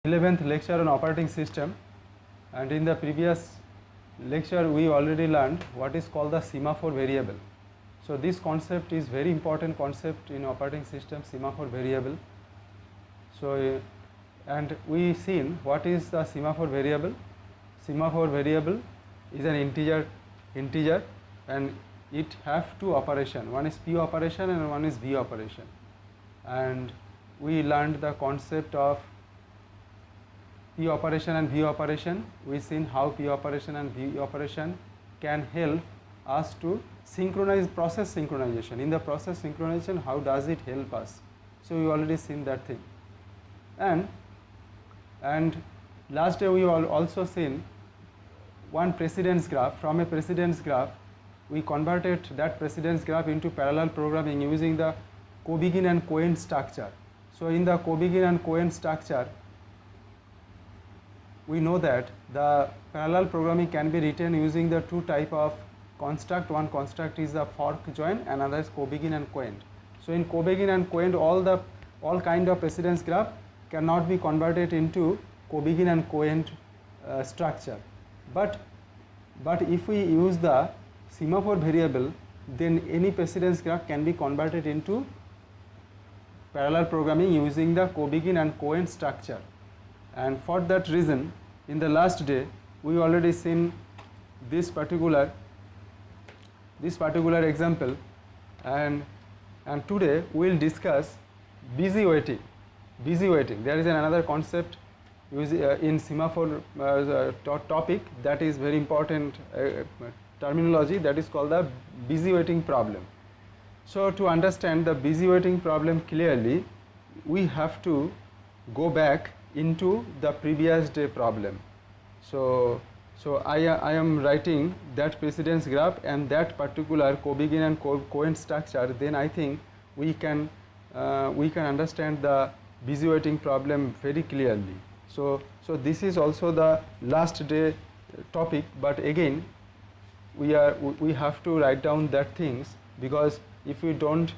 11th lecture on operating system, and in the previous lecture we already learned what is called the semaphore variable. So this concept is very important concept in operating system, semaphore variable. So and we seen what is the semaphore variable. Semaphore variable is an integer and it have two operation, one is P operation and one is V operation, and we learned the concept of P operation and V operation. We seen how P operation and V operation can help us to synchronize process synchronization. In the process synchronization, how does it help us? So we already seen that thing. And last day we also seen one precedence graph. From a precedence graph, we converted that precedence graph into parallel programming using the Kobygin and Cohen structure. So in the Kobygin and Cohen structure, we know that the parallel programming can be written using the two type of construct. One construct is the fork join, another is Kobygin and Cohen. So in Kobygin and Cohen, all kind of precedence graph cannot be converted into Kobygin and Cohen structure. But if we use the semaphore variable, then any precedence graph can be converted into parallel programming using the Kobygin and Cohen structure. And for that reason, in the last day we already seen this particular example, and today we will discuss busy waiting. Busy waiting, there is another concept in semaphore topic that is very important terminology, that is called the busy waiting problem. So to understand the busy waiting problem clearly, we have to go back into the previous day problem. So I am writing that precedence graph and that particular Kobygin and Cohen structure. Then I think we can understand the busy waiting problem very clearly. So this is also the last day topic, but again we have to write down that things, because if we don't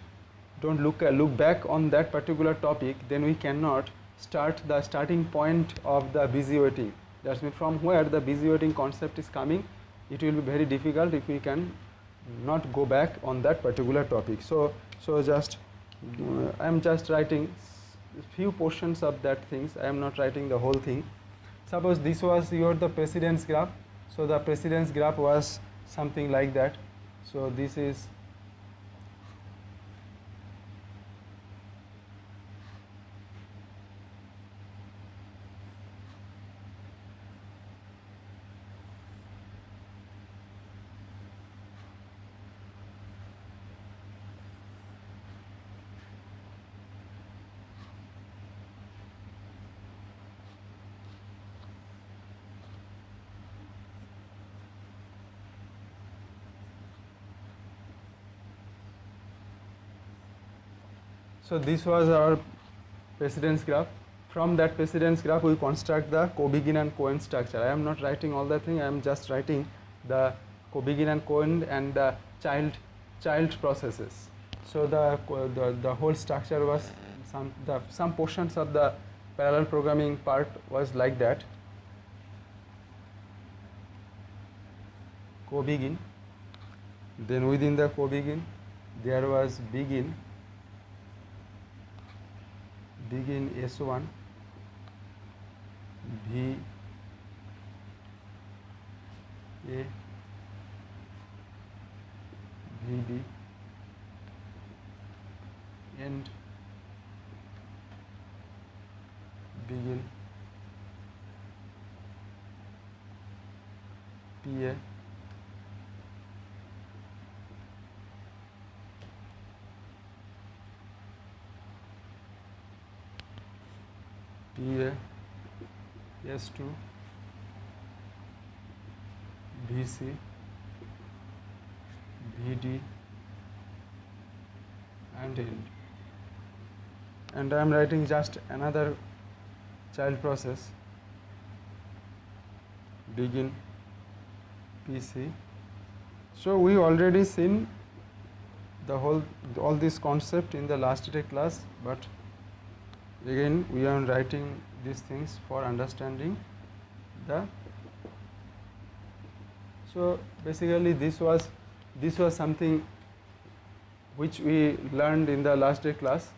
look back on that particular topic, then we cannot start the starting point of the busy waiting. That means from where the busy waiting concept is coming, it will be very difficult if we can not go back on that particular topic. So just I am just writing few portions of that things. I am not writing the whole thing. Suppose this was the precedence graph. So the precedence graph was something like that. So this is so this was our precedence graph. From that precedence graph, we construct the Kobygin and Cohen structure. I am not writing all the thing. I am just writing the Kobygin and Cohen and the child processes. So the whole structure was some portions of the parallel programming part was like that. Kobygin. Then within the Kobygin, there was begin S1, V A, VB, end begin PA, PA, S2, VC, VD, and end. And I am writing just another child process, begin PC. So we already seen all this concept in the last day class, but again we are writing these things for understanding the. So basically this was something which we learned in the last day class.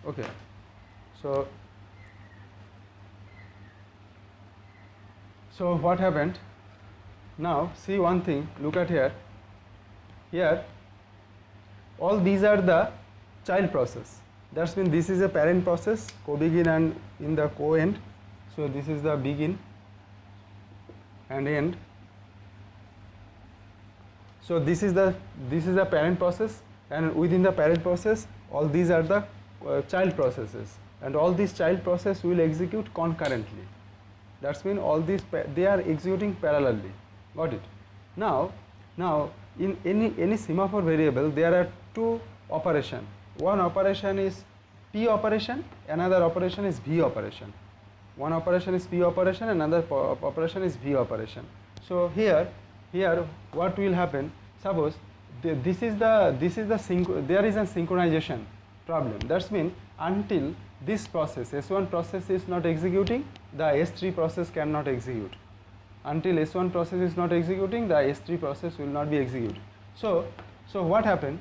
Okay, so what happened? Now see one thing, look at here. Here all these are the child process. That's mean this is a parent process, co-begin and in the co-end. So this is the begin and end. So this is the parent process, and within the parent process all these are the child processes, and all these child process will execute concurrently. That's mean all these they are executing parallelly. Got it? Now in any semaphore variable there are two operation. One operation is P operation, another operation is V operation. One operation is P operation, another operation is V operation. So here what will happen? Suppose there is a synchronization problem. That's mean until this process S1 process is not executing, the S3 process cannot execute. Until S1 process is not executing, the S3 process will not be executed. So what happened?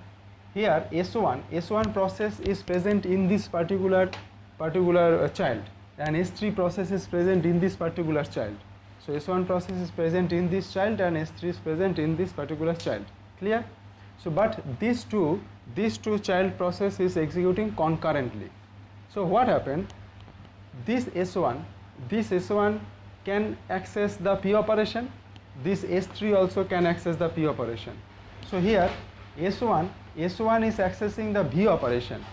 Here S1 process is present in this particular child, and S3 process is present in this particular child. So S1 process is present in this child and S3 is present in this particular child. Clear? So but these two child process is executing concurrently. So what happened? This S1 can access the P operation. This S3 also can access the P operation. So here S1 is accessing the V operation.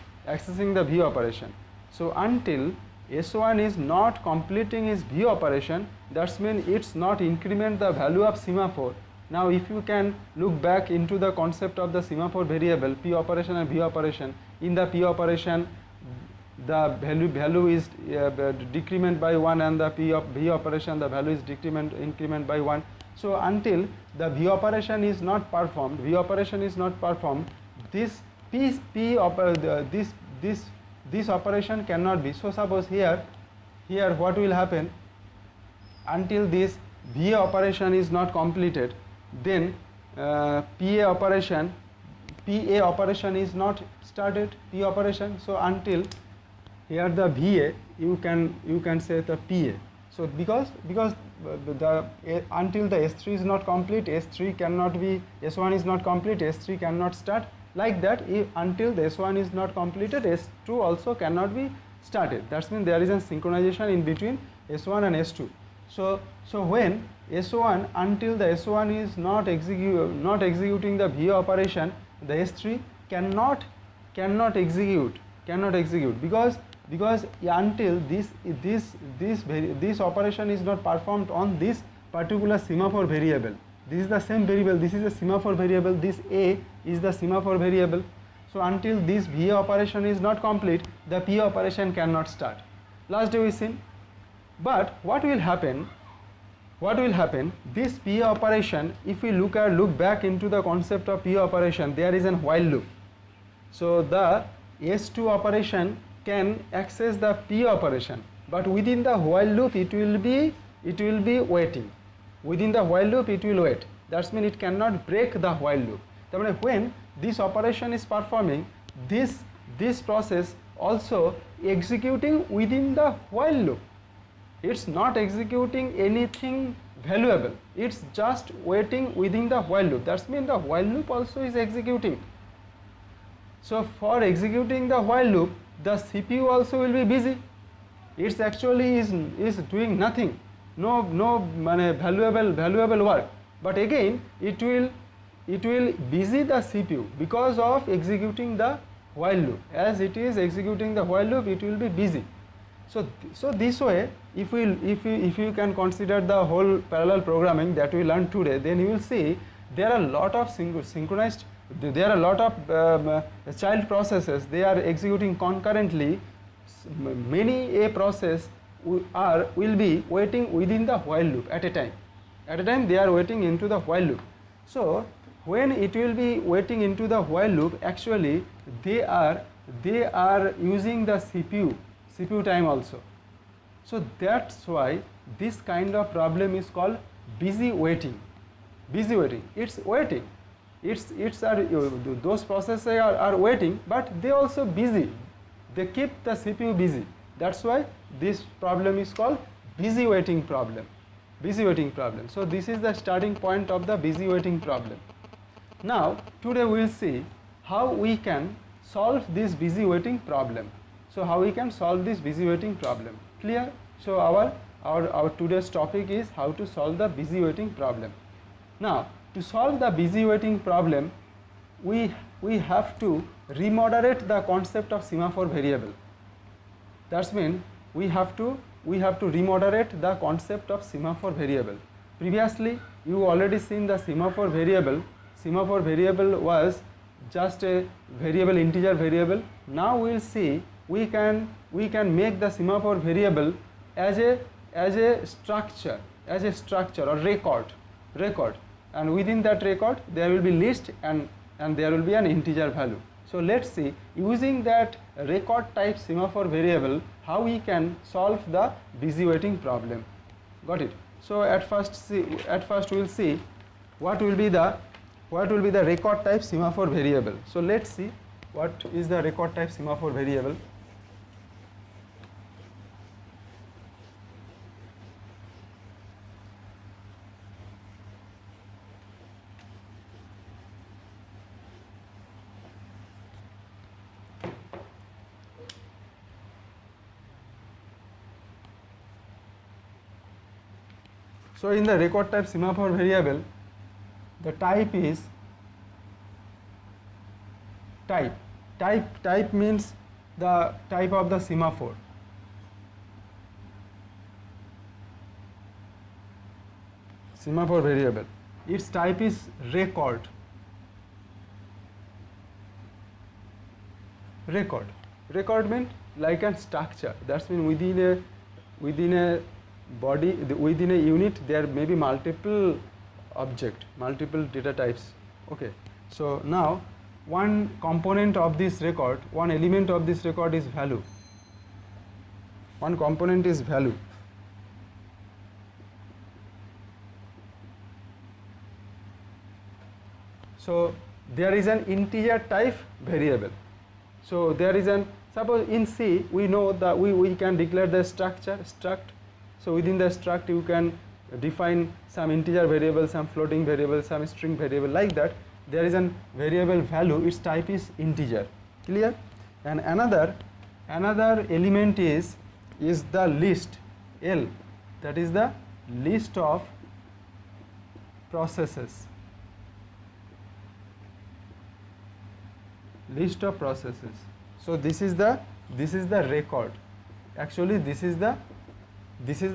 So until S1 is not completing its V operation, that means it's not increment the value of semaphore. Now if you can look back into the concept of the semaphore variable P operation and V operation, in the P operation the value is decrement by 1, and the V operation the value is increment by 1. So until the V operation is not performed, this operation cannot be. So suppose here what will happen? Until this V operation is not completed, then PA operation is not started, P operation. So until here the VA, you can say the PA. So because until the S3 is not complete, S3 cannot be, S1 is not complete, S3 cannot start. Like that, until the S1 is not completed, S2 also cannot be started. That means there is a synchronization in between S1 and S2. So when S1, until the S1 is not executing the V operation, the S3 cannot execute because until this operation is not performed on this particular semaphore variable. This is the same variable, this is a semaphore variable, this A is the semaphore variable. So until this V operation is not complete, the P operation cannot start. Last day we seen. But what will happen? This P operation, if we look back into the concept of P operation, there is a while loop. So the S2 operation can access the P operation, but within the while loop it will be waiting. Within the while loop it will wait. That means it cannot break the while loop. That means when this operation is performing, this process also executing within the while loop. It's not executing anything valuable. It's just waiting within the while loop. That means the while loop also is executing. So for executing the while loop, the CPU also will be busy. It's actually is doing nothing. No valuable work. But again, it will busy the CPU because of executing the while loop. As it is executing the while loop, it will be busy. So this way, if you can consider the whole parallel programming that we learned today, then you will see there are a lot of synchronized. There are a lot of child processes. They are executing concurrently. Many a process will be waiting within the while loop at a time. At a time they are waiting into the while loop. So when it will be waiting into the while loop, actually they are using the CPU time also. So that's why this kind of problem is called busy waiting. Busy waiting, it's waiting, those processes are waiting, but they also busy, they keep the CPU busy. That's why this problem is called busy waiting problem. Busy waiting problem. So this is the starting point of the busy waiting problem. Now today we will see how we can solve this busy waiting problem. So how we can solve this busy waiting problem. Clear? So our today's topic is how to solve the busy waiting problem. Now to solve the busy waiting problem, we have to remoderate the concept of semaphore variable. That means we have to remoderate the concept of semaphore variable. Previously you already seen the semaphore variable. Semaphore variable was just a variable, integer variable. Now we will see we can make the semaphore variable as a structure or record, and within that record there will be list and there will be an integer value. So let's see, using that record type semaphore variable, how we can solve the busy waiting problem. Got it? So at first we will see what will be the record type semaphore variable. So let's see what is the record type semaphore variable. So in the record type semaphore variable, the type is type. Type means the type of the semaphore. Semaphore variable, its type is record. Record means like a structure. That means within a body, within a unit, there may be multiple object, multiple data types. Okay. So now one component of this record, one element of this record is value. One component is value. So there is an integer type variable. So there is an, suppose in C we know that we can declare the structure struct. So within the struct you can define some integer variable, some floating variable, some string variable, like that. There is an variable value, its type is integer. Clear? And another element is the list, L, that is the list of processes. List of processes. So this is the record. Actually this is the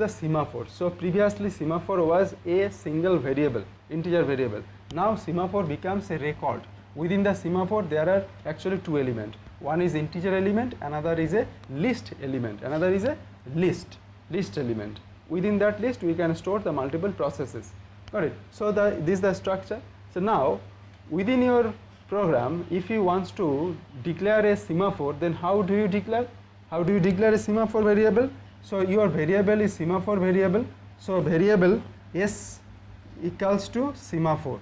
semaphore. So previously semaphore was a single variable, integer variable. Now semaphore becomes a record. Within the semaphore there are actually two elements. One is integer element, another is a list element, another is a list element. Within that list we can store the multiple processes. Got it? So this is the structure. So now within your program, if you want to declare a semaphore, then how do you declare? How do you declare a semaphore variable? So your variable is semaphore variable. So variable S equals to semaphore.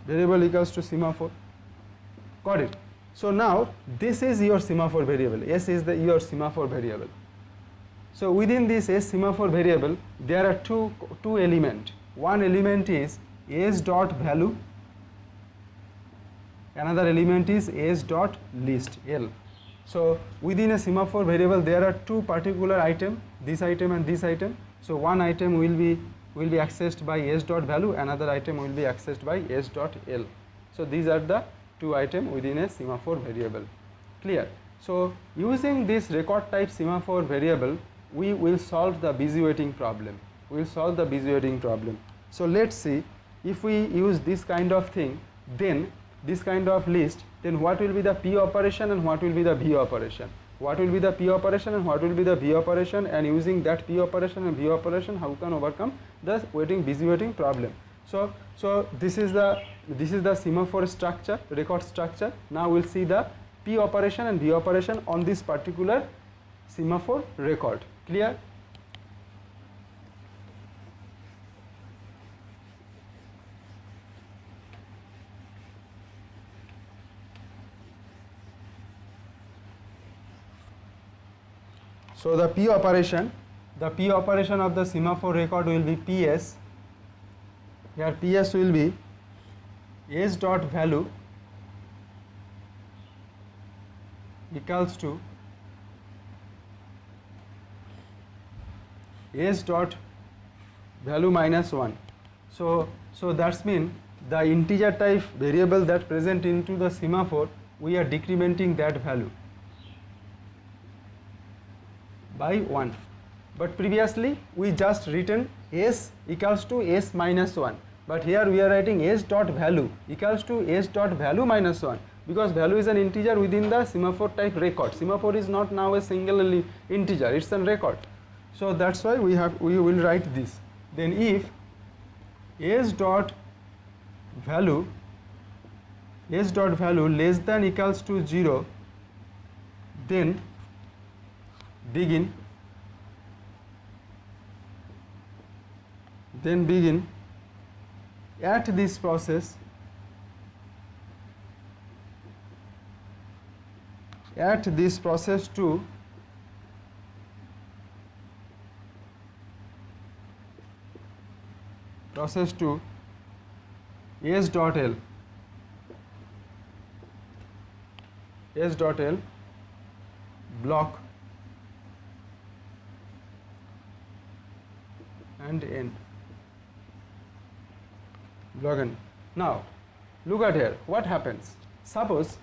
Variable equals to semaphore. Got it? So now this is your semaphore variable. S is your semaphore variable. So within this S semaphore variable, there are two elements. One element is S dot value. Another element is S dot list, L. So within a semaphore variable there are two particular items, this item and this item. So one item will be accessed by S dot value, another item will be accessed by S dot L. So these are the two items within a semaphore variable. Clear? So using this record type semaphore variable, we will solve the busy waiting problem. We will solve the busy waiting problem. So let's see, if we use this kind of thing, then this kind of list, then what will be the P operation and what will be the V operation? What will be the P operation and what will be the V operation, and using that P operation and V operation, how can overcome the busy waiting problem? So this is the semaphore structure, record structure. Now we'll see the P operation and V operation on this particular semaphore record. Clear? So the P operation of the semaphore record will be PS. Here PS will be S dot value equals to S dot value minus 1. So that's mean the integer type variable that present into the semaphore, we are decrementing that value by 1. But previously we just written S equals to S minus 1, but here we are writing S dot value equals to S dot value minus 1, because value is an integer within the semaphore type record. Semaphore is not now a single integer, it's a record. So that's why we will write this. Then if S dot value less than equals to 0, then begin at this process to S dot L block and end. Block and now look at here what happens. Suppose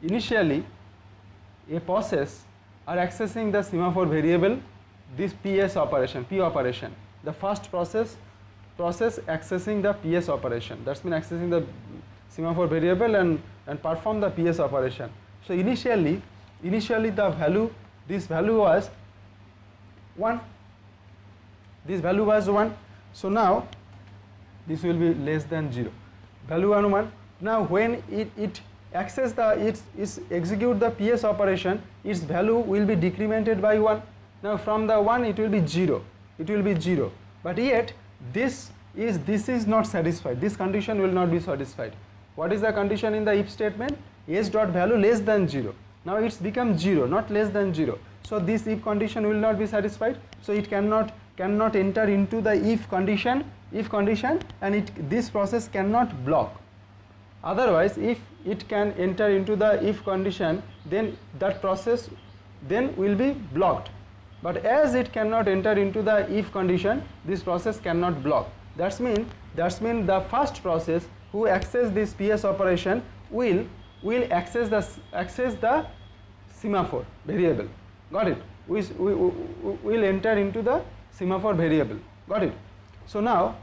initially a process are accessing the semaphore variable, this PS operation, P operation. The first process accessing the PS operation, that's mean accessing the semaphore variable and perform the PS operation. So initially the value, this value was 1. This value was 1. So now this will be less than 0. Value 1. Now when it access it execute the PS operation, its value will be decremented by 1. Now from the 1 it will be 0. But yet this is not satisfied. This condition will not be satisfied. What is the condition in the if statement? S dot value less than 0. Now it's become 0, not less than 0. So this if condition will not be satisfied. So it cannot enter into the if condition, and this process cannot block. Otherwise, if it can enter into the if condition, then that process then will be blocked. But as it cannot enter into the if condition, this process cannot block. That's mean the first process who access this PS operation will access the semaphore variable. Got it? We will enter into the semaphore variable. Got it? So now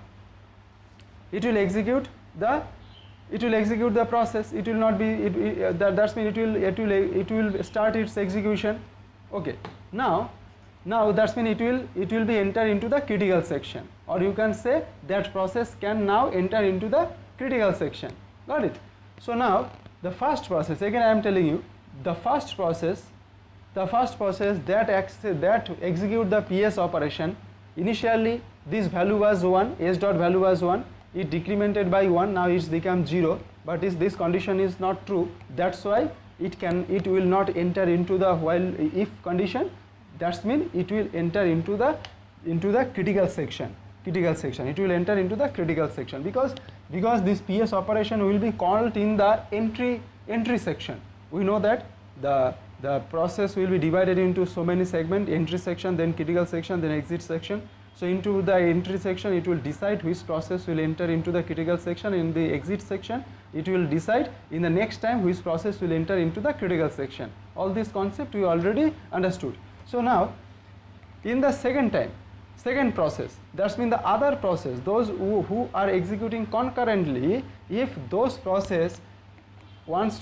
it will execute the process. It will not be that's mean it will start its execution. Okay. Now that's mean it will be enter into the critical section, or you can say that process can now enter into the critical section. Got it? So now the first process, again I am telling you, the first process that execute the PS operation, initially this value was 1, S dot value was 1, it decremented by 1, now it's become 0, but this condition is not true. That's why it will not enter into the while if condition. That's mean it will enter into the critical section. It will enter into the critical section because this PS operation will be called in the entry section. We know that the process will be divided into so many segments: entry section, then critical section, then exit section. So into the entry section it will decide which process will enter into the critical section. In the exit section it will decide in the next time which process will enter into the critical section. All this concept we already understood. So now in the second process, that's mean the other process, those who are executing concurrently, if those process wants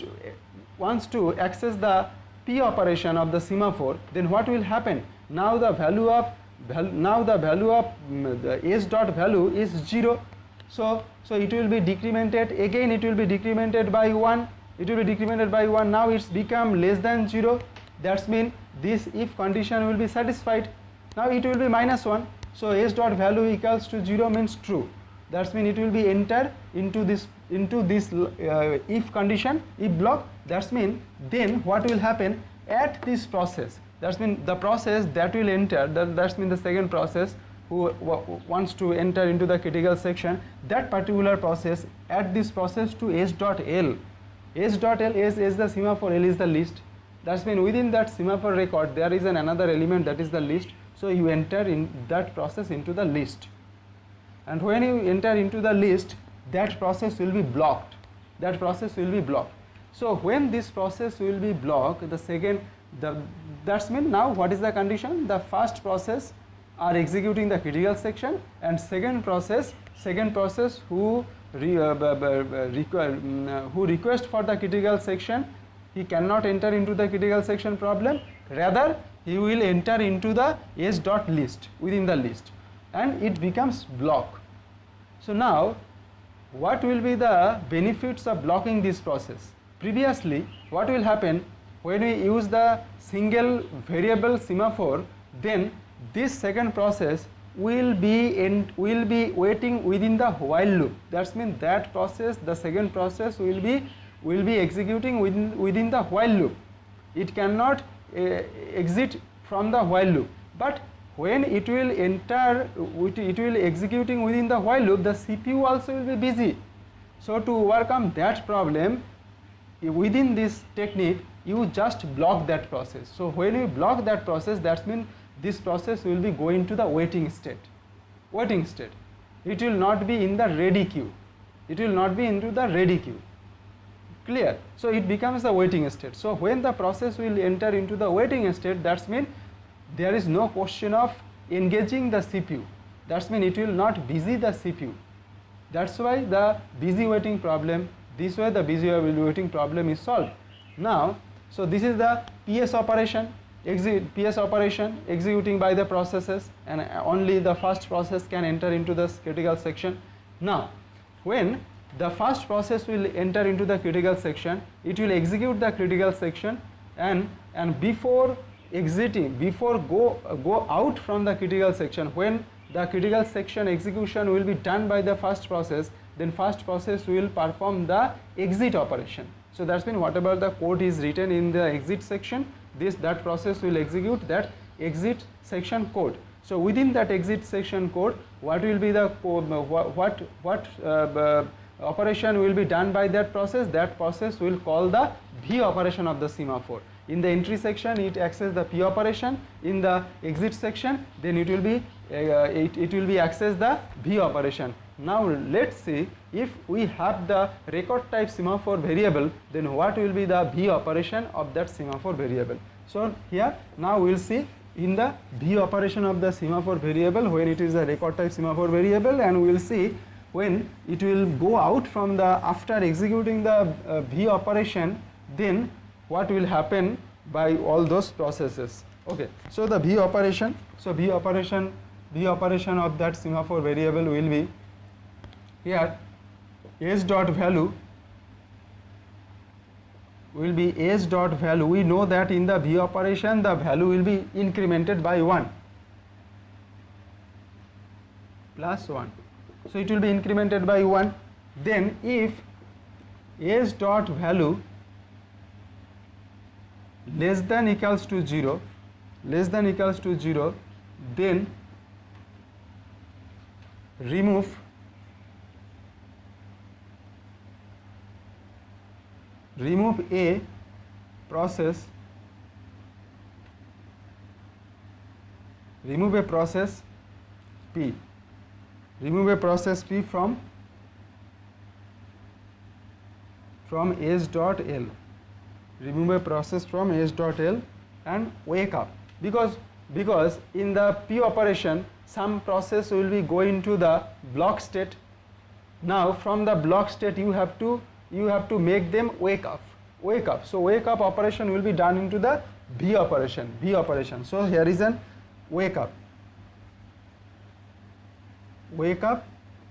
to access the P operation of the semaphore, then what will happen? Now the value of the S dot value is 0. So it will be decremented, again it will be decremented by 1. it will be decremented by 1. Now it's become less than 0, that's mean this if condition will be satisfied. Now it will be -1, so s dot value equals to 0 means true. That's mean it will be enter into this if condition, if block. That's mean then what will happen at this process, that's mean the process that will enter, that's mean the second process who wants to enter into the critical section, that particular process, at this process to s dot l, s dot l is the semaphore, L is the list. That's mean within that semaphore record there is another element, that is the list. So you enter in that process into the list, and when you enter into the list, that process will be blocked, that process will be blocked. So when this process will be blocked, the second, that's mean now what is the condition, the first process are executing the critical section, and second process who request for the critical section, he cannot enter into the critical section problem, rather he will enter into the s dot list, within the list, and it becomes block. So now what will be the benefits of blocking this process? Previously what will happen, when we use the single variable semaphore, then this second process will be waiting within the while loop. That's mean that process, the second process will be executing within the while loop. It cannot exit from the while loop, but when it will enter, it will executing within the while loop, the CPU also will be busy. So to overcome that problem, within this technique you just block that process. So when you block that process, that means this process will be going to the waiting state. It will not be in the ready queue, it will not be into the ready queue. Clear? So it becomes the waiting state. So when the process will enter into the waiting state, that's mean there is no question of engaging the CPU, that's mean it will not busy the CPU. That's why the busy waiting problem, this way the busy waiting problem is solved. Now, so this is the PS operation, executing by the processes, and only the first process can enter into the critical section. Now when the first process will enter into the critical section, it will execute the critical section, and before exiting, before go out from the critical section, when the critical section execution will be done by the first process, then first process will perform the exit operation. So that's mean whatever the code is written in the exit section, that process will execute that exit section code. So within that exit section code, what will be the operation will be done by that process? That process will call the V operation of the semaphore. In the entry section it access the P operation, in the exit section then it will be access the V operation. Now let's see, if we have the record type semaphore variable, then what will be the V operation of that semaphore variable. So here now we will see in the V operation of the semaphore variable, when it is a record type semaphore variable, and we will see when it will go out from the, after executing the V operation, then what will happen by all those processes. Okay, so the V operation, V operation of that semaphore variable will be here s dot value will be s dot value. We know that in the V operation the value will be incremented by 1 plus 1. So it will be incremented by 1. Then if s dot value less than equals to 0, then remove a process, remove a process P, from s dot l, remove a process from s dot l and wake up, because in the P operation some process will be going to the block state. Now from the block state you have to make them wake up. So wake up operation will be done into the V operation. So here is an wake up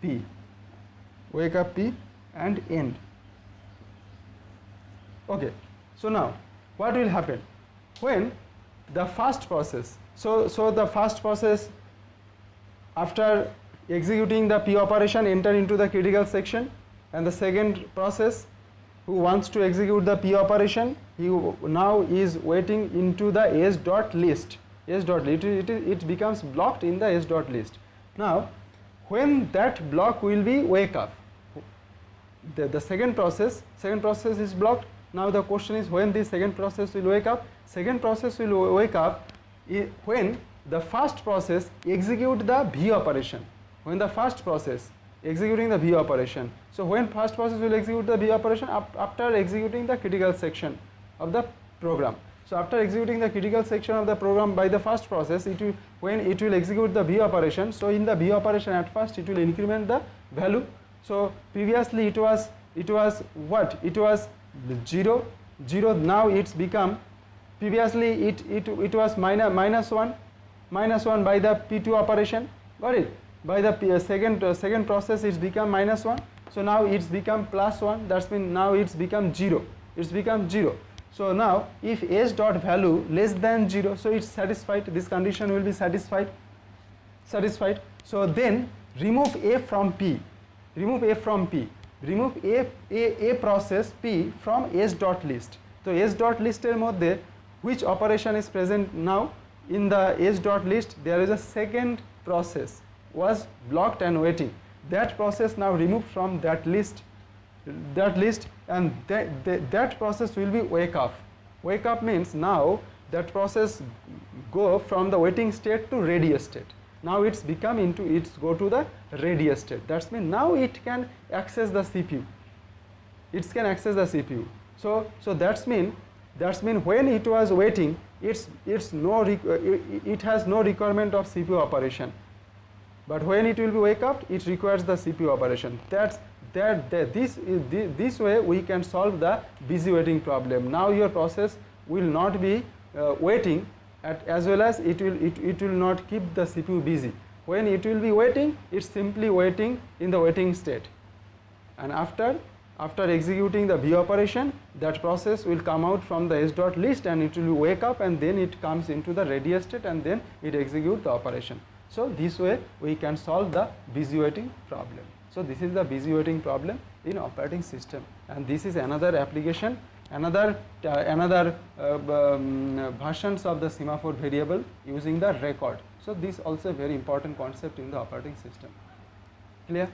P and end. Okay, so now what will happen when the first process, so the first process after executing the P operation enter into the critical section, and the second process who wants to execute the P operation, he now is waiting into the S dot list. S dot list, it becomes blocked in the S dot list. Now when that block will be wake up, the second process is blocked. Now the question is when the second process will wake up. Second process will wake up when the first process execute the V operation. When the first process executing the V operation. So when first process will execute the V operation after executing the critical section of the program. So after executing the critical section of the program by the first process, when it will execute the V operation, so in the V operation at first it will increment the value. So previously it was what? It was 0, now it's become, previously it was minus 1 by the P2 operation, got it? By the second process it's become minus 1, so now it's become plus 1, that's means now it's become 0, So now if S dot value less than 0, so it's satisfied, this condition will be satisfied. So then remove A from P, remove a process P from S dot list. So S dot list er moddhe which operation is present now? In the S dot list there is a second process was blocked and waiting. That process now removed from that list, and that process will be wake up. Wake up means now that process go from the waiting state to ready state. Now it's become into, it's go to the ready state. That's mean now it can access the CPU. It can access the CPU. So that's mean when it was waiting, it has no requirement of CPU operation. But when it will be wake up, it requires the CPU operation. This way we can solve the busy waiting problem. Now your process will not be waiting as well as it will not keep the CPU busy. When it will be waiting, it's simply waiting in the waiting state. And after executing the V operation, that process will come out from the S dot list and it will wake up, and then it comes into the ready state and then it executes the operation. So this way we can solve the busy waiting problem. So this is the busy waiting problem in operating system, and this is another application, another versions of the semaphore variable using the record. So this also a very important concept in the operating system. Clear?